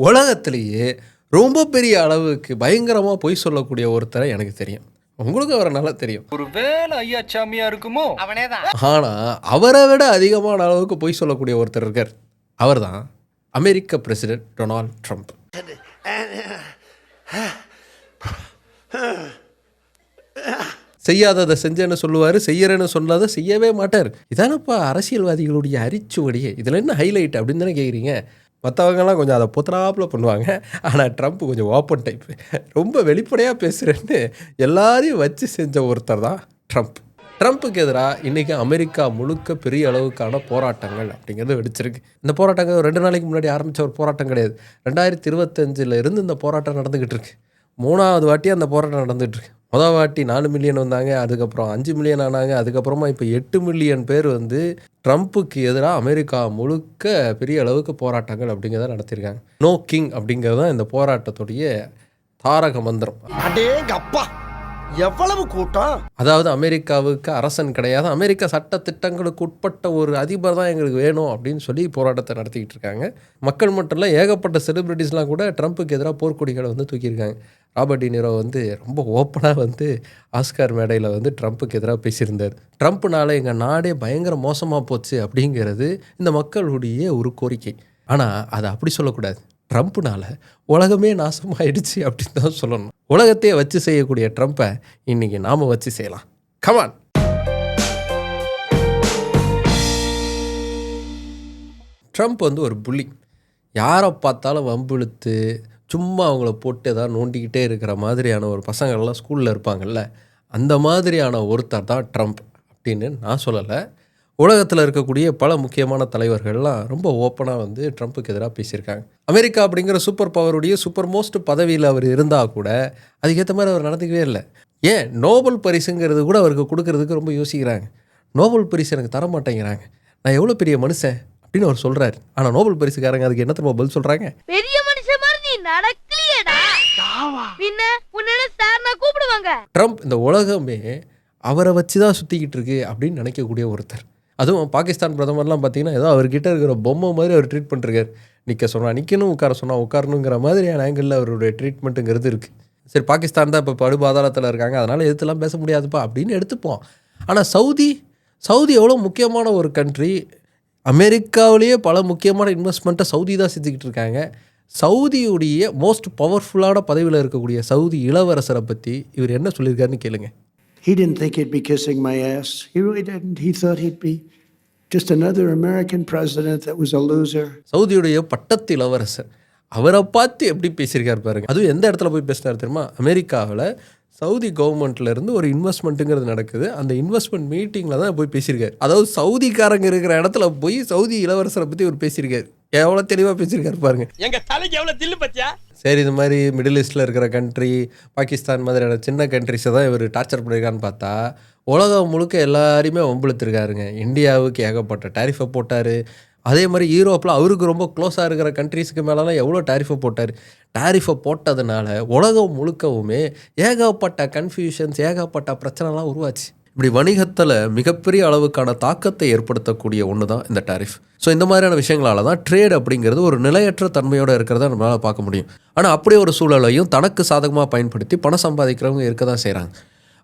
உலகத்திலேயே ரொம்ப பெரிய அளவுக்கு பயங்கரமாக பொய் சொல்லக்கூடிய ஒருத்தரை எனக்கு தெரியும். உங்களுக்கு அவரை நல்லா தெரியும். ஒரு வேலை ஐயா சாமியா இருக்குமோ அவனேதான். ஆனால் அவரை விட அதிகமான அளவுக்கு பொய் சொல்லக்கூடிய ஒருத்தர் இருக்கார். அவர் தான் அமெரிக்க பிரசிடென்ட் டொனால்ட் ட்ரம்ப். செய்யாததை செஞ்சேன்னு சொல்லுவார், செய்யறேன்னு சொல்லாத செய்யவே மாட்டார். இதானப்பா அரசியல்வாதிகளுடைய அரிச்சுவடியே. இதில் என்ன ஹைலைட் அப்படின்னு தானே கேட்குறீங்க. மற்றவங்கலாம் கொஞ்சம் அதை பொத்தராப்பில் பண்ணுவாங்க. ஆனால் ட்ரம்ப் கொஞ்சம் ஓப்பன் டைப்பு, ரொம்ப வெளிப்படையாக பேசுகிறேன்னு எல்லாரையும் வச்சு செஞ்ச ஒருத்தர் தான் ட்ரம்ப். ட்ரம்ப்புக்கு எதிராக இன்றைக்கி அமெரிக்கா முழுக்க பெரிய அளவுக்கான போராட்டங்கள் அப்படிங்கிறது வெடிச்சிருக்கு. இந்த போராட்டங்கள் 2 நாளைக்கு முன்னாடி ஆரம்பித்த ஒரு போராட்டம் கிடையாது. 2025 இந்த போராட்டம் நடந்துக்கிட்டு இருக்கு. 3வது வாட்டி அந்த போராட்டம் நடந்துகிட்ருக்கு. மொதல் வாட்டி 4 மில்லியன் வந்தாங்க, அதுக்கப்புறம் 5 மில்லியன் ஆனாங்க, அதுக்கப்புறமா இப்போ 8 மில்லியன் பேர் வந்து ட்ரம்ப்புக்கு எதிராக அமெரிக்கா முழுக்க பெரிய அளவுக்கு போராட்டங்கள் அப்படிங்கிறத நடத்தியிருக்காங்க. நோ கிங் அப்படிங்கிறது தான் இந்த போராட்டத்துடைய தாரக மந்திரம். அடேங்கப்பா, எவ்வளவு கூட்டம்! அதாவது அமெரிக்காவுக்கு அரசன் கிடையாது, அமெரிக்க சட்ட திட்டங்களுக்கு உட்பட்ட ஒரு அதிபர் தான் எங்களுக்கு வேணும் அப்படின்னு சொல்லி போராட்டத்தை நடத்திக்கிட்டு இருக்காங்க. மக்கள் மட்டும் இல்லை, ஏகப்பட்ட செலிபிரிட்டிஸ்லாம் கூட ட்ரம்ப்புக்கு எதிராக போர்க்கொடிகளை வந்து தூக்கியிருக்காங்க. ராபர்ட் டினிரோ வந்து ரொம்ப ஓப்பனாக வந்து ஆஸ்கார் மேடையில் வந்து ட்ரம்ப்புக்கு எதிராக பேசியிருந்தார். ட்ரம்ப்னால எங்கள் நாடே பயங்கர மோசமாக போச்சு அப்படிங்கிறது இந்த மக்களுடைய ஒரு கோரிக்கை. ஆனால் அதை அப்படி சொல்லக்கூடாது. ட்ரம்ப்னால உலகமே நாசமாயிடுச்சு அப்படின்னு தான் சொல்லணும். உலகத்தையே வச்சு செய்யக்கூடிய ட்ரம்ப்பை இன்றைக்கி நாம் வச்சு செய்யலாம். கமான். ட்ரம்ப் வந்து ஒரு புள்ளி. யாரை பார்த்தாலும் வம்பிழுத்து சும்மா அவங்கள போட்டு எதாவது நோண்டிக்கிட்டே இருக்கிற மாதிரியான ஒரு பசங்கள்லாம் ஸ்கூலில் இருப்பாங்கள்ல, அந்த மாதிரியான ஒருத்தர் தான் ட்ரம்ப் அப்படின்னு நான் சொல்லலை. உலகத்தில் இருக்கக்கூடிய பல முக்கியமான தலைவர்கள்லாம் ரொம்ப ஓப்பனாக வந்து ட்ரம்ப்புக்கு எதிராக பேசியிருக்காங்க. அமெரிக்கா அப்படிங்கிற சூப்பர் பவருடைய சூப்பர் மோஸ்ட் பதவியில் அவர் இருந்தால் கூட அதுக்கேற்ற மாதிரி அவர் நடந்துக்கவே இல்லை. ஏன் நோபல் பரிசுங்கிறது கூட அவருக்கு கொடுக்கறதுக்கு ரொம்ப யோசிக்கிறாங்க. நோபல் பரிசு எனக்கு தர மாட்டேங்கிறாங்க, நான் எவ்வளோ பெரிய மனுஷன் அப்படின்னு அவர் சொல்கிறாரு. ஆனால் நோபல் பரிசுக்காரங்க அதுக்கு என்ன திரும்ப பதில் சொல்கிறாங்க? பெரிய மனுஷன் மாதிரி நீ நடக்கலையேடா, பின்ன உன்ன சார்னா கூப்பிடுவாங்க. ட்ரம்ப் இந்த உலகமே அவரை வச்சு தான் சுற்றிக்கிட்டு இருக்கு அப்படின்னு நினைக்கக்கூடிய ஒருத்தர். அதுவும் பாகிஸ்தான் பிரதமர்லாம் பார்த்தீங்கன்னா ஏதோ அவர்கிட்ட இருக்கிற பொம்மை மாதிரி அவர் ட்ரீட் பண்ணிருக்கார். நிற்க சொன்னால் நிற்கணும், உட்கார சொன்னால் உட்காரணுங்கிற மாதிரியான ஆங்கிளில் அவருடைய ட்ரீட்மெண்ட்டுங்கிறது இருக்குது. சரி, பாகிஸ்தான் தான் இப்போ படுபாதாளத்தில் இருக்காங்க, அதனால் எதுலாம் பேச முடியாதுப்பா அப்படின்னு எடுத்துப்போம். ஆனால் சவுதி எவ்வளோ முக்கியமான ஒரு கண்ட்ரி. அமெரிக்காவிலேயே பல முக்கியமான இன்வெஸ்ட்மெண்ட்டை சவுதி தான் செஞ்சுக்கிட்டு இருக்காங்க. சவுதியுடைய மோஸ்ட் பவர்ஃபுல்லான பதவியில் இருக்கக்கூடிய சவுதி இளவரசரை பற்றி இவர் என்ன சொல்லியிருக்காருன்னு கேளுங்க. He didn't think he'd be kissing my ass. He really didn't. He thought he'd be just another American president that was a loser. சவுதியுடைய பட்டத்து இளவரசர் அவரை பார்த்து எப்படி பேசியிருக்காரு பாருங்க. அதுவும் எந்த இடத்துல போய் பேசினார் தெரியுமா? அமெரிக்காவில் சவுதி கவர்மெண்ட்லேருந்து ஒரு இன்வெஸ்ட்மெண்ட்டுங்கிறது நடக்குது. அந்த இன்வெஸ்ட்மெண்ட் மீட்டிங்கில் தான் போய் பேசியிருக்காரு. அதாவது சவுதிக்காரங்க இருக்கிற இடத்துல போய் சவுதி இளவரசரை பற்றி அவர் பேசியிருக்காரு. எவ்வளோ தெளிவாக பேசியிருக்காரு பாருங்க. எங்க தலைக்கு எவ்வளவு தில்லு பத்தியா? சரி, இது மாதிரி மிடில் ஈஸ்டில் இருக்கிற கண்ட்ரி, பாகிஸ்தான் மாதிரியான சின்ன கண்ட்ரிஸை தான் இவர் டார்ச்சர் பண்ணியிருக்கான்னு பார்த்தா உலகம் முழுக்க எல்லாரையுமே வம்பிழுத்துருக்காருங்க. இந்தியாவுக்கு ஏகப்பட்ட டேரிஃபை போட்டார். அதே மாதிரி யூரோப்பில் அவருக்கு ரொம்ப க்ளோஸாக இருக்கிற கண்ட்ரீஸுக்கு மேலெலாம் எவ்வளோ டேரிஃபை போட்டார். டேரிஃபை போட்டதுனால உலகம் முழுக்கவுமே ஏகப்பட்ட கன்ஃபியூஷன்ஸ், ஏகப்பட்ட பிரச்சனைலாம் உருவாச்சு. இப்படி வணிகத்தில் மிகப்பெரிய அளவுக்கான தாக்கத்தை ஏற்படுத்தக்கூடிய ஒன்று தான் இந்த டேரிஃப். ஸோ இந்த மாதிரியான விஷயங்களால தான் ட்ரேட் அப்படிங்கிறது ஒரு நிலையற்ற தன்மையோடு இருக்கிறத நம்மளால் பார்க்க முடியும். ஆனால் அப்படியே ஒரு சூழலையும் தனக்கு சாதகமாக பயன்படுத்தி பணம் சம்பாதிக்கிறவங்க இருக்க தான் செய்கிறாங்க.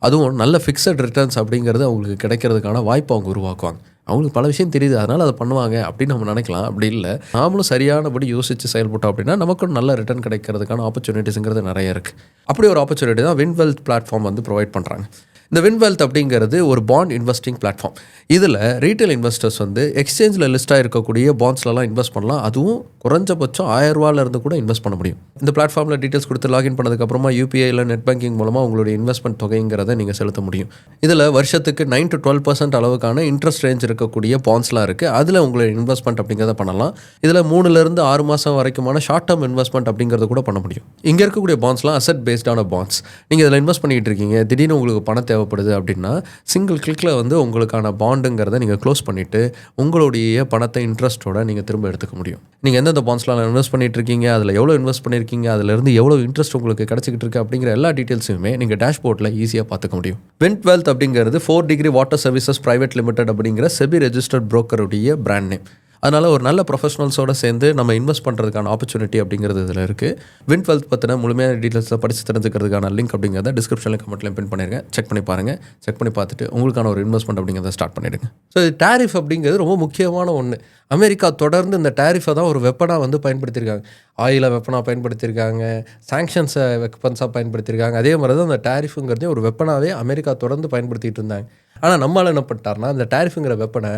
அதுவும் நல்ல ஃபிக்ஸட் ரிட்டர்ன்ஸ் அப்படிங்கிறது அவங்களுக்கு கிடைக்கிறதுக்கான வாய்ப்பு அவங்க உருவாக்குவாங்க. அவங்களுக்கு பல விஷயம் தெரியுது, அதனால் அதை பண்ணுவாங்க அப்படின்னு நம்ம நினைக்கலாம். அப்படி இல்லை, நாமளும் சரியானபடி யோசித்து செயல்பட்டோம் அப்படின்னா நமக்கும் நல்ல ரிட்டர்ன் கிடைக்கிறதுக்கான ஆப்பர்ச்சுனிட்டிஸுங்கிறது நிறைய இருக்குது. அப்படி ஒரு ஆப்பர்ச்சுனிட்டி தான் வின்வெல்த் பிளாட்ஃபார்ம் வந்து ப்ரொவைட் பண்ணுறாங்க. இந்த வின்வெல்த் அப்படிங்கிறது ஒரு பாண்ட் இன்வெஸ்டிங் பிளாட்ஃபார்ம். இதில் ரீட்டைல் இன்வெஸ்டர்ஸ் வந்து எக்ஸ்சேஞ்சில் லிஸ்ட்டாக இருக்கக்கூடிய பாண்ட்ஸ்லாம் இன்வெஸ்ட் பண்ணலாம். அதுவும் குறைஞ்சபட்சம் 1000 ரூபாயிலேருந்து கூட இன்வெஸ்ட் பண்ண முடியும். இந்த பிளாட்ஃபார்மில் டீட்டெயில்ஸ் கொடுத்து லாகின் பண்ணதுக்கப்புறமா யூபிஐயில் நெட் பேங்கிங் மூலமாக உங்களுடைய இன்வெஸ்ட்மெண்ட் தொகைங்கிறத நீங்கள் செலுத்த முடியும். இதில் வருஷத்துக்கு 9 to 12% அளவுக்கான இன்ட்ரெஸ்ட் ரேஞ்ச் இருக்கக்கூடிய பாண்ட்ஸ்லாம் இருக்குது. அதில் உங்களுடைய இன்வெஸ்ட்மெண்ட் அப்படிங்கிறத பண்ணலாம். இதில் 3லேருந்து 6 மாதம் வரைக்குமான ஷார்ட் டேர்ம் இன்வெஸ்ட்மெண்ட் அப்படிங்கிறத கூட பண்ண முடியும். இங்கே இருக்கக்கூடிய பாண்ட்ஸ்லாம் அசெட் பேஸ்டான பாண்ட்ஸ். நீங்கள் இதில் இன்வெஸ்ட் பண்ணிகிட்டு இருக்கீங்க, திடீர்னு உங்களுக்கு பணம் தேவைப்படுது அப்படின்னா சிங்கிள் கிளிக்கில் வந்து உங்களுக்கான பாண்டுங்கிறத நீங்கள் க்ளோஸ் பண்ணிவிட்டு உங்களுடைய பணத்தை இன்ட்ரெஸ்ட்டோட நீங்கள் திரும்ப எடுத்துக்க முடியும். நீங்கள் எந்தெந்த பாண்ட்ஸ்லாம் இன்வெஸ்ட் பண்ணிட்டு இருக்கீங்க, அதில் எவ்வளோ இன்வெஸ்ட் பண்ணியிருக்கீங்க, அதிலிருந்து எவ்வளோ இன்ட்ரெஸ்ட் உங்களுக்கு கிடச்சிக்கிட்டு இருக்கு அப்படிங்கிற எல்லா டீட்டெயில்ஸுமே நீங்கள் டேஷ்போர்டில் ஈஸியாக பார்த்துக்க முடியும். வின்வெல்த் அப்படிங்கிறது 4 Degree water services private limited அப்படிங்கிற செபி ரெஜிஸ்டர்ட் புரோக்கருடைய பிராண்ட் நேம். அதனால் ஒரு நல்ல ப்ரொஃபஷனல்ஸோடு சேர்ந்து நம்ம இன்வெஸ்ட் பண்ணுறதுக்கான ஆப்பர்ச்சுனிட்டி அப்படிங்கிறது இதில் இருக்குது. வின்வெல்த் பற்றின முழுமையான டீட்டெயில்ஸை படித்து தெரிஞ்சுக்கிறதுக்கான லிங்க் அப்படிங்கிறத டிஸ்கிரிப்ஷனில் கமெண்ட்லையும் பின் பண்ணியிருக்கேன். செக் பண்ணி பாருங்கள். செக் பண்ணி பார்த்துட்டு உங்களுக்கான ஒரு இன்வெஸ்ட்மெண்ட் அப்படிங்கிறத ஸ்டார்ட் பண்ணிவிடுங்க. ஸோ இது டேரிஃப் அப்படிங்கிறது ரொம்ப முக்கியமான ஒன்று. அமெரிக்கா தொடர்ந்து இந்த டேரிஃபை தான் ஒரு வெப்பனாக வந்து பயன்படுத்தியிருக்காங்க. ஆயிலை வெப்பனாக பயன்படுத்தியிருக்காங்க, சாங்ஷன்ஸை வெப்பன்ஸாக பயன்படுத்தியிருக்காங்க. அதே மாதிரி தான் அந்த டேரிஃபுங்கிறதே ஒரு வெப்பனாகவே அமெரிக்கா தொடர்ந்து பயன்படுத்திகிட்டு இருந்தாங்க. ஆனால் நம்மளால் என்ன பண்ணிட்டார்னா அந்த டேரிஃபுங்கிற வெப்பனை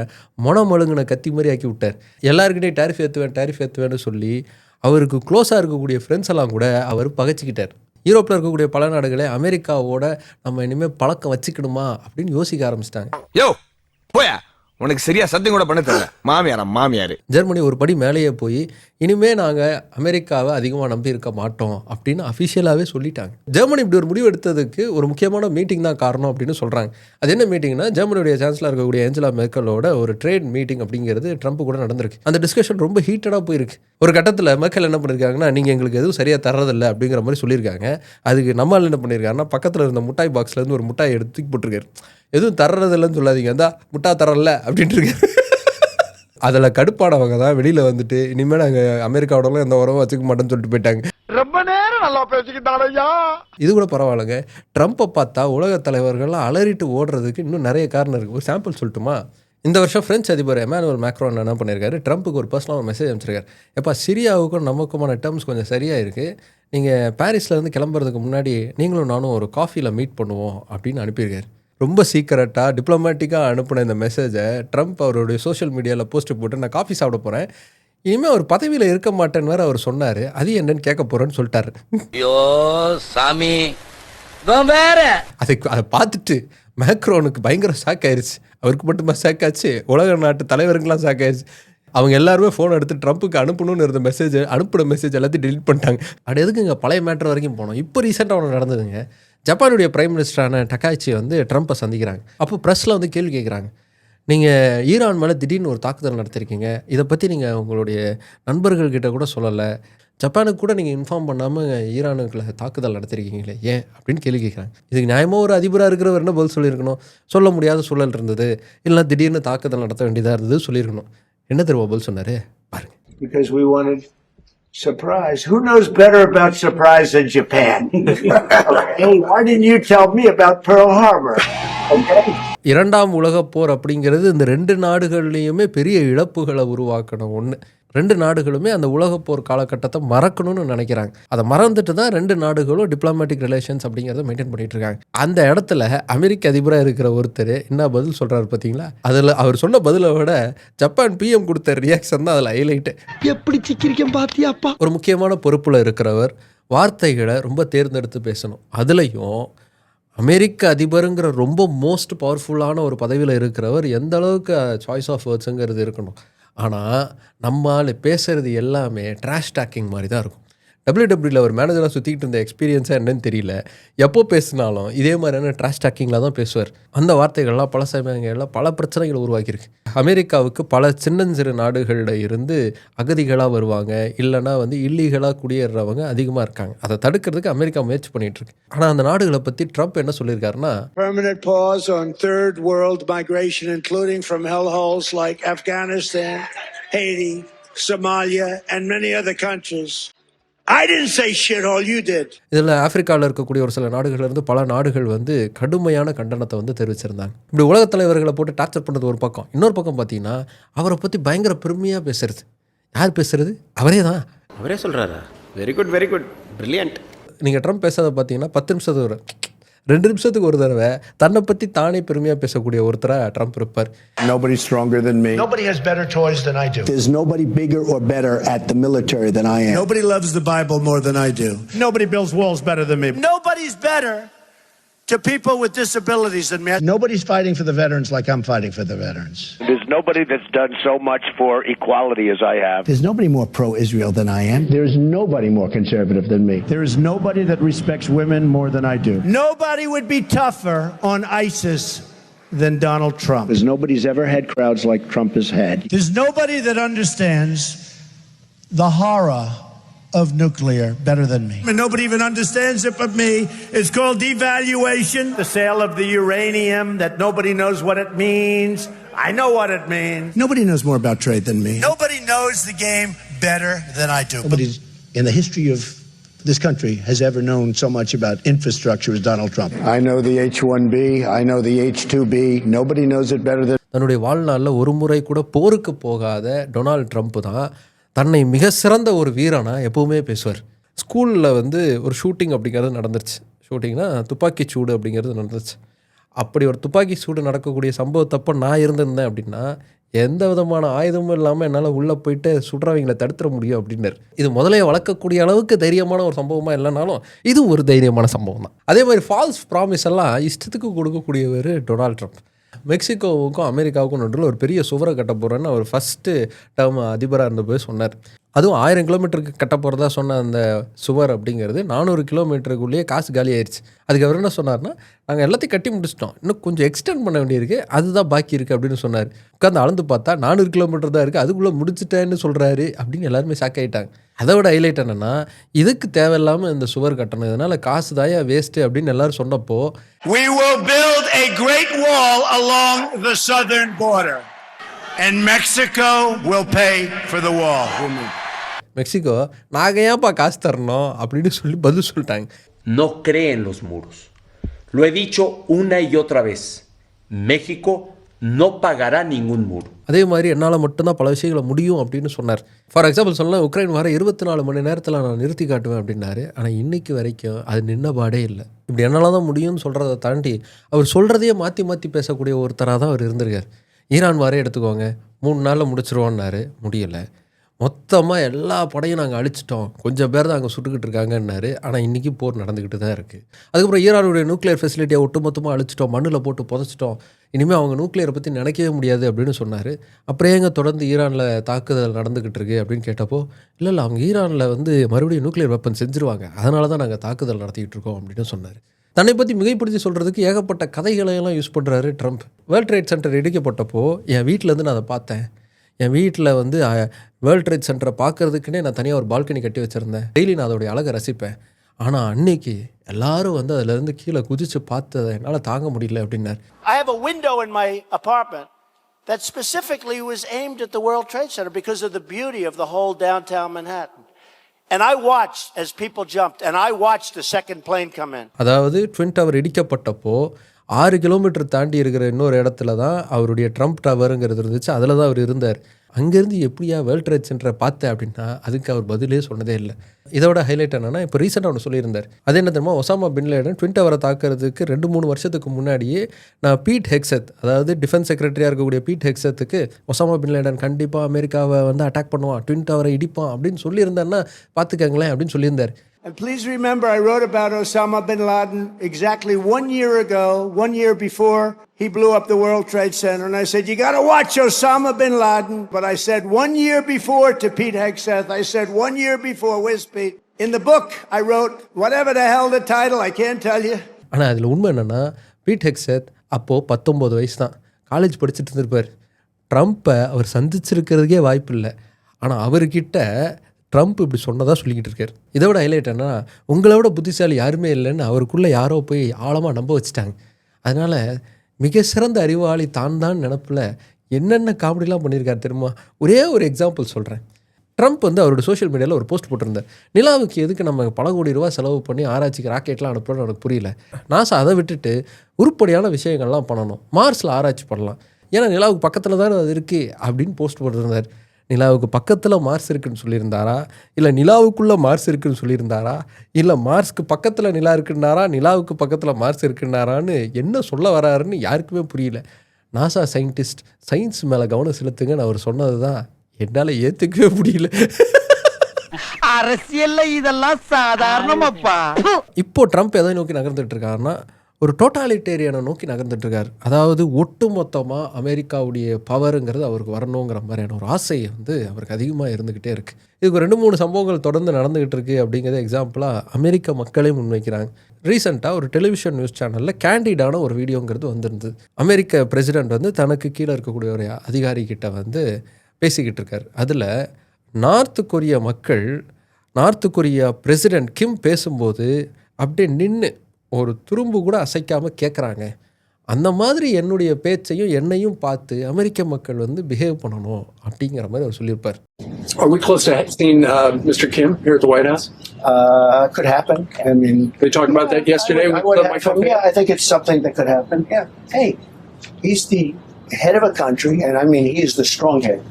மொழுங்கின கத்தி மாதிரி ஆக்கி விட்டார். எல்லாருக்கிட்டையும் டேரிஃப் ஏற்றுவேன்னு சொல்லி அவருக்கு க்ளோஸாக இருக்கக்கூடிய ஃப்ரெண்ட்ஸ் எல்லாம் கூட அவர் பகைச்சிக்கிட்டார். யூரோப்பில் இருக்கக்கூடிய பல நாடுகளே அமெரிக்காவோட நம்ம இனிமேல் பழக்கம் வச்சுக்கணுமா அப்படின்னு யோசிக்க ஆரம்பிச்சிட்டாங்க. யோ போயா, உனக்கு சரியா சத்தியம் கூட பண்ண தெரியல. மாமியார் ஜெர்மனி ஒரு படி மேலேயே போய் இனிமே நாங்கள் அமெரிக்காவை அதிகமாக நம்பி இருக்க மாட்டோம் அப்படின்னு அஃபிஷியலாகவே சொல்லிட்டாங்க. ஜெர்மனி இப்படி ஒரு முடிவு எடுத்ததுக்கு ஒரு முக்கியமான மீட்டிங் தான் காரணம் அப்படின்னு சொல்கிறாங்க. அது என்ன மீட்டிங்னா, ஜெர்மனியுடைய சான்சலர் இருக்கக்கூடிய ஏஞ்சலா மெர்க்கலோட ஒரு ட்ரேட் மீட்டிங் அப்படிங்கிறது ட்ரம்ப் கூட நடந்திருக்கு. அந்த டிஸ்கஷன் ரொம்ப ஹீட்டடாக போயிருக்கு. ஒரு கட்டத்தில் மெர்க்கல் என்ன பண்ணியிருக்காங்கன்னா, நீங்கள் எங்களுக்கு எதுவும் சரியாக தர்றதில்லை அப்படிங்கிற மாதிரி சொல்லியிருக்காங்க. அதுக்கு நம்மளால் என்ன பண்ணியிருக்காங்கன்னா, பக்கத்தில் இருந்த முட்டாய் பாக்ஸ்லேருந்து ஒரு முட்டாய் எடுத்து தூக்கி போட்டிருக்காரு. எதுவும் தர்றதில்லைன்னு சொல்லாதீங்க, அந்தா முட்டா தரல அப்படின்ட்டு இருக்கு. அதில் கடுப்பானவங்க தான் வெளியில் வந்துட்டு இனிமேல் நாங்கள் அமெரிக்காவோடலாம் எந்த உறவும் வச்சுக்க மாட்டோம்னு சொல்லிட்டு போயிட்டாங்க. ரொம்ப நேரம் நல்லா பேசிக்கிட்டாலையா. இது கூட பரவாயில்லைங்க. ட்ரம்ப்பை பார்த்தா உலக தலைவர்கள்லாம் அலறிட்டு ஓடுறதுக்கு இன்னும் நிறைய காரணம் இருக்குது. ஒரு சாம்பிள் சொல்லட்டுமா? இந்த வருஷம் ஃப்ரெஞ்ச் அதிபர் எமானுவல் மேக்ரோன் என்ன பண்ணியிருக்காரு, ட்ரம்ப்புக்கு ஒரு பர்சனலாக மெசேஜ் அனுப்பிச்சிருக்காரு. எப்போ சிரியாவுக்கும் நமக்குமான டேர்ம்ஸ் கொஞ்சம் சரியாக இருக்குது, நீங்கள் பாரிஸ்லேருந்து கிளம்புறதுக்கு முன்னாடி நீங்களும் நானும் ஒரு காஃபியில் மீட் பண்ணுவோம் அப்படின்னு அனுப்பியிருக்காரு. ரொம்ப சீக்கிரட்டாக டிப்ளமேட்டிக்காக அனுப்பின இந்த மெசேஜை ட்ரம்ப் அவருடைய சோஷியல் மீடியாவில் போஸ்ட் போட்டு நான் காஃபி சாப்பிட போகிறேன், இனிமேல் அவர் பதவியில் இருக்க மாட்டேன்னு வேறு அவர் சொன்னார், அது என்னன்னு கேட்க போகிறேன்னு சொல்லிட்டாரு. ஐயோ சாமி வேற. அதை பார்த்துட்டு மேக்ரோனுக்கு பயங்கர ஷாக் ஆயிடுச்சு. அவருக்கு மட்டுமா ஷாக் ஆச்சு, உலக நாட்டு தலைவருக்கெல்லாம் ஷாக் ஆயிடுச்சு. அவங்க எல்லாருமே ஃபோன் எடுத்து ட்ரம்ப்புக்கு அனுப்பணும்னு இருந்த அனுப்பின மெசேஜ் எல்லாத்தையும் டெலிட் பண்ணிட்டாங்க. அது எதுக்குங்க பழைய மேட்ரு வரைக்கும் போனோம். இப்போ ரீசெண்டாக ஒன்று நடந்ததுங்க. ஜப்பானுடைய பிரைம் மினிஸ்டரான டகாய்ச்சி வந்து ட்ரம்ப்பை சந்திக்கிறாங்க. அப்போ ப்ரெஸ்ஸில் வந்து கேள்வி கேட்குறாங்க, நீங்கள் ஈரான் மேலே திடீர்னு ஒரு தாக்குதல் நடத்திருக்கீங்க, இதை பற்றி நீங்கள் உங்களுடைய நண்பர்கள்கிட்ட கூட சொல்லலை, ஜப்பானுக்கு கூட நீங்கள் இன்ஃபார்ம் பண்ணாமல் ஈரானுக்குள்ள தாக்குதல் நடத்திருக்கீங்களே ஏன் அப்படின்னு கேள்வி கேட்குறாங்க. இதுக்கு நியாயமாக ஒரு அதிபராக இருக்கிறவர் என்ன பதில் சொல்லியிருக்கணும்? சொல்ல முடியாத சூழல் இருந்தது, இல்லை திடீர்னு தாக்குதல் நடத்த வேண்டியதாக இருந்தது சொல்லியிருக்கணும். என்ன தெரியுமா பதில் சொன்னார் பாருங்க. Because we wanted surprise. Who knows better about surprise than Japan? Hey, why didn't you tell me about Pearl Harbor? Okay. இரண்டாம் உலகப் போர் அப்படிங்கிறது இந்த ரெண்டு நாடுகள்லேயுமே பெரிய இழப்புகளை உருவாக்கணும் ஒன்று. ரெண்டு நாடுகளுமே அந்த உலகப்போர் காலகட்டத்தை மறக்கணும்னு நினைக்கிறாங்க. அதை மறந்துட்டு தான் ரெண்டு நாடுகளும் டிப்ளமேட்டிக் ரிலேஷன்ஸ் அப்படிங்கிறத மெயின்டைன் பண்ணிட்டு இருக்காங்க. அந்த இடத்துல அமெரிக்க அதிபராக இருக்கிற ஒருத்தர் என்ன பதில் சொல்கிறாரு பார்த்தீங்களா? அதில் அவர் சொன்ன பதிலை விட ஜப்பான் பிஎம் கொடுத்த ரியாக்ஷன் தான் அதில் ஹைலைட்டு. எப்படி சிக்கிரிக்கம் பாத்தியாப்பா. ஒரு முக்கியமான பொறுப்பில் இருக்கிறவர் வார்த்தைகளை ரொம்ப தேர்ந்தெடுத்து பேசணும். அதுலேயும் அமெரிக்க அதிபருங்கிற ரொம்ப மோஸ்ட் பவர்ஃபுல்லான ஒரு பதவியில் இருக்கிறவர் எந்த அளவுக்கு சாய்ஸ் ஆஃப் வேர்ட்ஸுங்கிறது இருக்கணும். ஆனால் நம்மால் பேசுகிறது எல்லாமே ட்ராஷ் டாக்கிங் மாதிரி தான் இருக்கும். WWEல ஒரு மேனேஜராக சுற்றிக்கிட்டு இருந்த எக்ஸ்பீரியன்ஸாக என்னன்னு தெரியல, எப்போ பேசினாலும் இதே மாதிரியான ட்ராஷ் டாக்கிங்கில் தான் பேசுவார். அந்த வார்த்தைகள்லாம் பல சமயங்களில் பல பிரச்சனைகளை உருவாக்கியிருக்கு. அமெரிக்காவுக்கு பல சின்னஞ்சிறு நாடுகளில் இருந்து அகதிகளாக வருவாங்க, இல்லைனா வந்து இல்லீகலாக குடியேறவங்க அதிகமாக இருக்காங்க. அதை தடுக்கிறதுக்கு அமெரிக்கா முயற்சி பண்ணிகிட்டு இருக்கு. ஆனால் அந்த நாடுகளை பற்றி ட்ரம்ப் என்ன சொல்லியிருக்காருன்னா, Permanent pause on third world migration, including from hellholes like Afghanistan, Haiti, Somalia, and many other countries. I didn't say shit, all you did. இதில் ஆப்பிரிக்காவில் இருக்கக்கூடிய ஒரு சில நாடுகள்லேருந்து பல நாடுகள் வந்து கடுமையான கண்டனத்தை வந்து தெரிவிச்சிருந்தாங்க. இப்படி உலகத் தலைவர்களை போட்டு டார்ச்சர் பண்ணுறது ஒரு பக்கம், இன்னொரு பக்கம் பார்த்தீங்கன்னா அவரை பற்றி பயங்கர பெருமையாக பேசுறது. யார் பேசுறது? அவரே தான். அவரே சொல்கிறாரா? Very good very good brilliant. நீங்கள் ட்ரம்ப் பேசாத பார்த்தீங்கன்னா 10 நிமிஷத்துக்கு ஒரு 2 நிமிஷத்துக்கு ஒரு தடவை தன்னை பற்றி தானே பெருமையாக பேசக்கூடிய ஒருத்தராக ட்ரம்ப் இருப்பார். Nobody's stronger than me. Nobody has better toys than I do. There's nobody bigger or better at the military than I am. Nobody loves the Bible more than I do. Nobody builds walls better than me. Nobody's better to people with disabilities than me. Nobody's fighting for the veterans like I'm fighting for the veterans. There's nobody that's done so much for equality as I have. There's nobody more pro-Israel than I am. There's nobody more conservative than me. There is nobody that respects women more than I do. Nobody would be tougher on ISIS than Donald Trump. There's nobody's ever had crowds like Trump has had. There's nobody that understands the horror of nuclear better than me. And nobody even understands it but me. It's called devaluation. The sale of the uranium that nobody knows what it means. I know what it means. Nobody knows more about trade than me. Nobody knows the game better than I do. Nobody in the history of this country has ever known so much about infrastructure as Donald Trump. I know the H-1B. I know the H-2B. Nobody knows it better than தன்னுடைய வாழ்நாளில் ஒரு முறை கூட போருக்கு போகாத Donald Trump தான் தன்னை மிக சிறந்த ஒரு வீரனா எப்போவுமே பேசுவார். ஸ்கூலில் வந்து ஒரு ஷூட்டிங் அப்படிங்கிறது நடந்துருச்சு. ஷூட்டிங்னா துப்பாக்கி சூடு அப்படிங்கிறது நடந்துச்சு. அப்படி ஒரு துப்பாக்கி சூடு நடக்கக்கூடிய சம்பவத்தப்போ நான் இருந்திருந்தேன் அப்படின்னா எந்த விதமான ஆயுதமும் இல்லாமல் என்னால் உள்ளே போயிட்டு சுடுறவங்களை தடுத்துட முடியும் அப்படின்னாரு. இது முதலே வளர்க்கக்கூடிய அளவுக்கு தைரியமான ஒரு சம்பவமாக இல்லைனாலும் இது ஒரு தைரியமான சம்பவம் தான். அதே மாதிரி ஃபால்ஸ் ப்ராமிஸ் எல்லாம் இஷ்டத்துக்கு கொடுக்கக்கூடியவர் டொனால்ட் ட்ரம்ப். மெக்சிகோவுக்கும் அமெரிக்காவுக்கும் நடுவில் ஒரு பெரிய சுவரை கட்ட போகிறேன்னு அவர் ஃபஸ்ட்டு டேர்ம் அதிபராக இருந்தபோது சொன்னார். அதுவும் 1000 கிலோமீட்டருக்கு கட்ட போகிறதா சொன்ன அந்த சுவர் அப்படிங்கிறது 400 கிலோமீட்டருக்குள்ளேயே காசு காலி ஆயிடுச்சு. அதுக்கு அவர் என்ன சொன்னார்னா, நாங்கள் எல்லாத்தையும் கட்டி முடிச்சிட்டோம், இன்னும் கொஞ்சம் எக்ஸ்டெண்ட் பண்ண வேண்டியிருக்கு, அதுதான் பாக்கி இருக்குது அப்படின்னு சொன்னார். உட்காந்து அளந்து பார்த்தா 400 கிலோமீட்டர் தான் இருக்குது, அதுக்குள்ளே முடிச்சிட்டேன்னு சொல்கிறாரு அப்படின்னு எல்லாருமே ஷாக் ஆகிட்டாங்க. அதோட ஹைலைட் என்னென்னா, இதுக்கு தேவையில்லாமல் இந்த சுவர் கட்டணும், இதனால் காசு தாயா வேஸ்ட்டு அப்படின்னு எல்லாரும் சொன்னப்போ, We will build a great wall along the southern border, and Mexico will pay for the wall. Mexico நாங்கள் ஏன்ப்பா காசு தரணும் அப்படின்னு சொல்லி பதில் சொல்லிட்டாங்க. No cree en los muros. Lo he dicho una y otra vez. México no pagará ningún muro. அதே மாதிரி என்னால் மட்டும்தான் பல விஷயங்களை முடியும் அப்படின்னு சொன்னார். ஃபார் எக்ஸாம்பிள் சொல்லலாம், உக்ரைன் வர 24 மணி நேரத்தில் நான் நிறுத்தி காட்டுவேன் அப்படின்னாரு. ஆனால் இன்றைக்கி வரைக்கும் அது நின்ன பாடே இல்லை. இப்படி என்னால் தான் முடியும்னு சொல்கிறத தாண்டி அவர் சொல்கிறதையே மாற்றி மாற்றி பேசக்கூடிய ஒருத்தராக தான் அவர் இருந்திருக்கார். ஈரான் வாரே எடுத்துக்கோங்க, 3 நாளில் முடிச்சிருவோன்னாரு, முடியலை. மொத்தமாக எல்லா படையும் நாங்கள் அழிச்சிட்டோம், கொஞ்சம் பேர் தான் அங்கே சுட்டுக்கிட்டு இருக்காங்கன்னாரு. ஆனால் இன்றைக்கி போர் நடந்துக்கிட்டு தான் இருக்குது. அதுக்கப்புறம் ஈரானுடைய நியூக்ளியர் ஃபெசிலிட்டியை ஒட்டுமொத்தமாக அழிச்சிட்டோம், மண்ணில் போட்டு புதைச்சிட்டோம், இனிமேல் அவங்க நியூக்ளியரை பற்றி நினைக்கவே முடியாது அப்படின்னு சொன்னார். அப்புறம் எங்கே தொடர்ந்து ஈரானில் தாக்குதல் நடந்துக்கிட்டு இருக்கு அப்படின்னு கேட்டப்போ, இல்லை அவங்க ஈரானில் வந்து மறுபடியும் நியூக்ளியர் வெப்பன் செஞ்சுருவாங்க, அதனால தான் நாங்கள் தாக்குதல் நடத்திக்கிட்டு இருக்கோம் அப்படின்னு சொன்னார். தன்னை பற்றி மிகைப்படுத்தி சொல்கிறதுக்கு ஏகப்பட்ட கதைகளையெல்லாம் யூஸ் பண்ணுறாரு ட்ரம்ப். வேர்ல்ட் ட்ரேட் சென்டர் இடிக்கப்பட்டப்போ என் வீட்டிலேருந்து நான் அதை பார்த்தேன். என் வீட்டில் வந்து வேர்ல்ட் ட்ரேட் சென்டரை பார்க்குறதுக்குன்னே நான் தனியாக ஒரு பால்கனி கட்டி வச்சுருந்தேன். டெய்லி நான் அதோடைய அழகை ரசிப்பேன். ஆனால் அன்னைக்கு எல்லாரும் வந்து அதிலேருந்து கீழே குதித்து பார்த்ததை என்னால் தாங்க முடியல அப்படின்னார். I have a window in my apartment that specifically was aimed at the World Trade Center because of the beauty of the whole downtown Manhattan. And I watched as people jumped, and I watched the second plane come in. அதாவது twin tower இடிக்கப்பட்டப்போ 6 kilometre தாண்டி இருக்கிற இன்னொரு இடத்துல தான் அவருடைய Trump டவருங்கிறது இருந்துச்சு. அதில் தான் அவர் இருந்தார். அங்கேருந்து எப்படியா வேர்ல்ட் ட்ரேட் சென்டரை பார்த்தேன் அப்படின்னா அதுக்கு அவர் பதிலே சொன்னதே இல்லை. இதோட ஹைலைட் என்னென்னா, இப்போ ரீசெண்டாக ஒன்று சொல்லியிருந்தார். அது என்ன தெரியுமா, ஒசாமா பின் லேடன் ட்வின் டவரை தாக்கிறதுக்கு 2-3 வருஷத்துக்கு முன்னாடியே நான் பீட் ஹெக்ஸத், அதாவது டிஃபென்ஸ் செக்ரட்டரியாக இருக்கக்கூடிய பீட் ஹெக்ஸத்துக்கு ஒசாமா பின் லேடன் கண்டிப்பாக அமெரிக்காவை வந்து அட்டாக் பண்ணுவான், ட்வின் டவரை இடிப்பான் அப்படின்னு சொல்லியிருந்தாருன்னா பார்த்துக்கங்களேன் அப்படின்னு சொல்லியிருந்தார். And please remember, I wrote about Osama bin Laden exactly 1 year ago, 1 year before he blew up the World Trade Center. And I said, you got to watch Osama bin Laden. But I said 1 year before to Pete Hegseth. I said 1 year before. Where's Pete? In the book, I wrote whatever the hell the title, I can't tell you. ஆனால் அதில் உண்மை என்னென்னா, beat Hegseth அப்போது 19 வயசு தான், college படிச்சுட்டு இருந்திருப்பார். ட்ரம்ப்பை அவர் சந்திச்சிருக்கிறதுக்கே வாய்ப்பு இல்லை. ஆனால் அவர்கிட்ட ட்ரம்ப் இப்படி சொன்னதாக சொல்லிக்கிட்டு இருக்கார். இதோட ஹைலைட் என்ன, உங்களோட புத்திசாலி யாருமே இல்லைன்னு அவருக்குள்ளே யாரோ போய் ஆழமாக நம்ப வச்சுட்டாங்க. அதனால் மிக சிறந்த அறிவாளி தான் நினப்பில் என்னென்ன காமெடிலாம் பண்ணியிருக்காரு தெரியுமா. ஒரே ஒரு எக்ஸாம்பிள் சொல்கிறேன். ட்ரம்ப் வந்து அவரோட சோஷியல் மீடியாவில் ஒரு போஸ்ட் போட்டிருந்தார். நிலாவுக்கு எதுக்கு நம்ம பல கோடி ரூபா செலவு பண்ணி ஆராய்ச்சிக்கு ராக்கெட்லாம் அனுப்புறோன்னு எனக்கு புரியல. நாசா அதை விட்டுட்டு உருப்படியான விஷயங்கள்லாம் பண்ணணும், மார்ஸில் ஆராய்ச்சி பண்ணலாம், ஏன்னா நிலாவுக்கு பக்கத்தில் தானே அது இருக்குது அப்படின்னு போஸ்ட் போட்டிருந்தார். நிலாவுக்கு பக்கத்தில் மார்ஸ் இருக்குன்னு சொல்லியிருந்தாரா, இல்லை நிலாவுக்குள்ளே மார்ஸ் இருக்குன்னு சொல்லியிருந்தாரா, இல்லை மார்ஸ்க்கு பக்கத்தில் நிலா இருக்குன்னாரா, நிலாவுக்கு பக்கத்தில் மார்ஸ் இருக்குன்னாரான்னு என்ன சொல்ல வராருன்னு யாருக்குமே புரியல. நாசா சயின்டிஸ்ட் சயின்ஸ் மேலே கவனம் செலுத்துங்கன்னு அவர் சொன்னது தான் என்னால் ஏற்றுக்கவே முடியல. அரசியல்ல இதெல்லாம் சாதாரணமாப்பா. இப்போ ட்ரம்ப் எதை நோக்கி நகர்ந்துட்டு இருக்காருன்னா, ஒரு டோட்டாலிட்டேரியனை நோக்கி நகர்ந்துட்டு இருக்கார். அதாவது ஒட்டு மொத்தமாக அமெரிக்காவுடைய பவருங்கிறது அவருக்கு வரணுங்கிற மாதிரியான ஒரு ஆசை வந்து அவருக்கு அதிகமாக இருந்துக்கிட்டே இருக்குது. இதுக்கு 2-3 சம்பவங்கள் தொடர்ந்து நடந்துக்கிட்டு இருக்குது அப்படிங்கிறத எக்ஸாம்பிளாக அமெரிக்க மக்களே முன்வைக்கிறாங்க. ரீசெண்டாக ஒரு டெலிவிஷன் நியூஸ் சேனலில் கேண்டிடான ஒரு வீடியோங்கிறது வந்திருந்தது. அமெரிக்க பிரசிடெண்ட் வந்து தனக்கு கீழே இருக்கக்கூடிய ஒரு அதிகாரிகிட்ட வந்து பேசிக்கிட்டு இருக்கார். அதில் நார்த்து கொரிய மக்கள் நார்த்து கொரியா பிரசிடெண்ட் கிம் பேசும்போது அப்படியே நின்று ஒரு துரும்பு கூட அசைக்காமல் கேட்குறாங்க. அந்த மாதிரி என்னுடைய பேச்சையும் என்னையும் பார்த்து அமெரிக்க மக்கள் வந்து பிஹேவ் பண்ணணும் அப்படிங்கிற மாதிரி அவர் சொல்லியிருப்பார். Are we close to seeing Mr. Kim here at the White House? Could happen. I mean, They talked about that yesterday with Mike Pompeo. yeah, I think it's something that could happen. Yeah. Hey, he's the head of a country, and I mean, he is the strong head.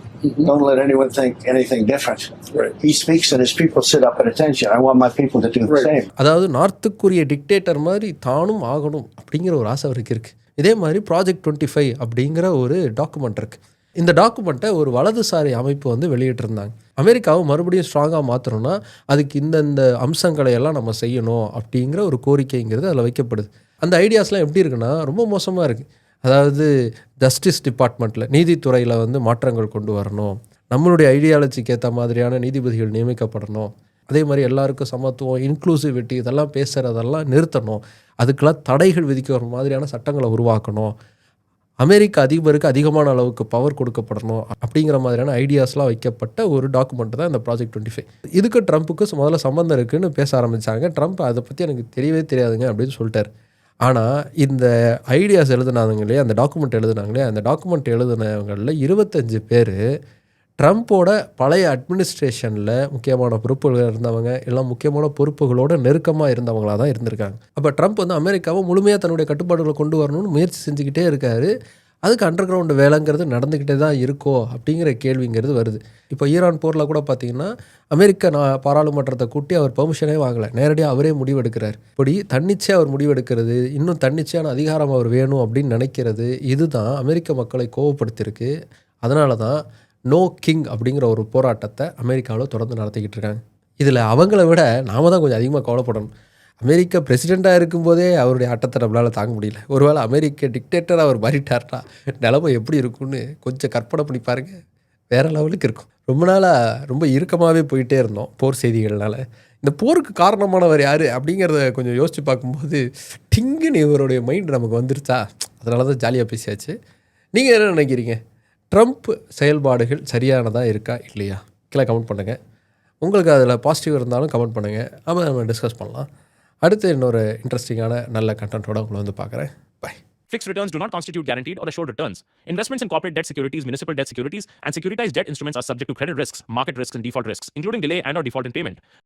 Don't let anyone think anything different. Right. He speaks and his people sit up at attention. I want my people to do the same. அதாவது நார்த்துக்குரிய dictator மாதிரி தானும் ஆகணும் அப்படிங்கிற ஒரு ஆசை அவருக்கு இருக்குது. இதே மாதிரி ப்ராஜெக்ட் 25 அப்படிங்கிற ஒரு டாக்குமெண்ட் இருக்குது. இந்த டாக்குமெண்ட்டை ஒரு வலதுசாரி அமைப்பு வந்து வெளியிட்டிருந்தாங்க. அமெரிக்காவை மறுபடியும் ஸ்ட்ராங்காக மாற்றணும்னா அதுக்கு இந்த அம்சங்களை எல்லாம் நம்ம செய்யணும் அப்படிங்கிற ஒரு கோரிக்கைங்கிறது அதில் வைக்கப்படுது. அந்த ஐடியாஸ்லாம் எப்படி இருக்குன்னா ரொம்ப மோசமாக இருக்குது. அதாவது ஜஸ்டிஸ் டிபார்ட்மெண்ட்டில் நீதித்துறையில் வந்து மாற்றங்கள் கொண்டு வரணும், நம்மளுடைய ஐடியாலஜிக்கு ஏற்ற மாதிரியான நீதிபதிகள் நியமிக்கப்படணும், அதே மாதிரி எல்லாருக்கும் சமத்துவம், இன்க்ளூசிவிட்டி இதெல்லாம் பேசுகிறதெல்லாம் நிறுத்தணும், அதுக்கெல்லாம் தடைகள் விதிக்கிற மாதிரியான சட்டங்களை உருவாக்கணும், அமெரிக்க அதிபருக்கு அதிகமான அளவுக்கு பவர் கொடுக்கப்படணும் அப்படிங்கிற மாதிரியான ஐடியாஸ்லாம் வைக்கப்பட்ட ஒரு டாக்குமெண்ட் தான் இந்த ப்ராஜெக்ட் 25. இதுக்கு ட்ரம்ப்புக்கு முதல்ல சம்மந்தம் இருக்குதுன்னு பேச ஆரம்பித்தாங்க. ட்ரம்ப் அதை பற்றி எனக்கு தெரியவே தெரியாதுங்க அப்படின்னு சொல்லிட்டார். ஆனால் இந்த ஐடியாஸ் எழுதுனாங்களே, அந்த டாக்குமெண்ட் எழுதுனாங்களே, அந்த டாக்குமெண்ட் எழுதுனவங்களில் 25 பேர் ட்ரம்ப்போட பழைய அட்மினிஸ்ட்ரேஷனில் முக்கியமான பொறுப்புகள் இருந்தவங்க, எல்லாம் முக்கியமான பொறுப்புகளோட நெருக்கமாக இருந்தவங்களாக தான் இருந்திருக்காங்க. அப்போ ட்ரம்ப் வந்து அமெரிக்காவை முழுமையாக தன்னுடைய கட்டுப்பாடுகளை கொண்டு வரணும்னு முயற்சி செஞ்சுக்கிட்டே இருக்காரு. அதுக்கு அண்டர் கிரவுண்டு வேலைங்கிறது நடந்துக்கிட்டே தான் இருக்கோ அப்படிங்கிற கேள்விங்கிறது வருது. இப்போ ஈரான் போரில் கூட பார்த்திங்கன்னா அமெரிக்க பாராளுமன்றத்தை கூட்டி அவர் பெர்மிஷனே வாங்கலை, நேரடியாக அவரே முடிவெடுக்கிறார். இப்படி தன்னிச்சையாக அவர் முடிவெடுக்கிறது, இன்னும் தன்னிச்சையான அதிகாரம் அவர் வேணும் அப்படின்னு நினைக்கிறது, இதுதான் அமெரிக்க மக்களை கோவப்படுத்தியிருக்கு. அதனால தான் நோ கிங் அப்படிங்கிற ஒரு போராட்டத்தை அமெரிக்காவில் தொடர்ந்து நடத்திக்கிட்டு இருக்காங்க. இதில் அவங்கள விட நாம் தான் கொஞ்சம் அதிகமாக கவலைப்படணும். அமெரிக்கா பிரசிடெண்ட்டாக இருக்கும்போதே அவருடைய ஆட்டத்தை நம்மளால் தாங்க முடியல. ஒருவேளை அமெரிக்க டிக்டேட்டராக அவர் மாறிட்டார்னா நிலைமை எப்படி இருக்கும்னு கொஞ்சம் கற்பனை பண்ணி பாருங்கள். வேறு லெவலுக்கு இருக்கும். ரொம்ப நாளாக ரொம்ப இறுக்கமாகவே போயிட்டே இருந்தோம் போர் செய்திகள்னால. இந்த போருக்கு காரணமானவர் யார் அப்படிங்கிறத கொஞ்சம் யோசித்து பார்க்கும்போது டிங்குன்னு இவருடைய மைண்ட் நமக்கு வந்துருச்சா, அதனால தான் ஜாலியாக பேசியாச்சு. நீங்கள் என்ன நினைக்கிறீங்க? ட்ரம்ப் செயல்பாடுகள் சரியானதாக இருக்கா இல்லையா? கீழே கமெண்ட் பண்ணுங்கள். உங்களுக்கு அதில் பாசிட்டிவ் இருந்தாலும் கமெண்ட் பண்ணுங்கள். அப்போ நம்ம டிஸ்கஸ் பண்ணலாம். அடுத்து இன்னொரு இன்ட்ரெஸ்டிங்கான நல்ல கண்டென்ட்டோட உங்களை வந்து பார்க்குறேன். By. Fixed returns do not constitute guaranteed or assured returns. Investments in corporate debt securities, municipal debt securities, and securitized debt instruments are subject to credit risks, market risks, and default risks, including delay and/or default in payment.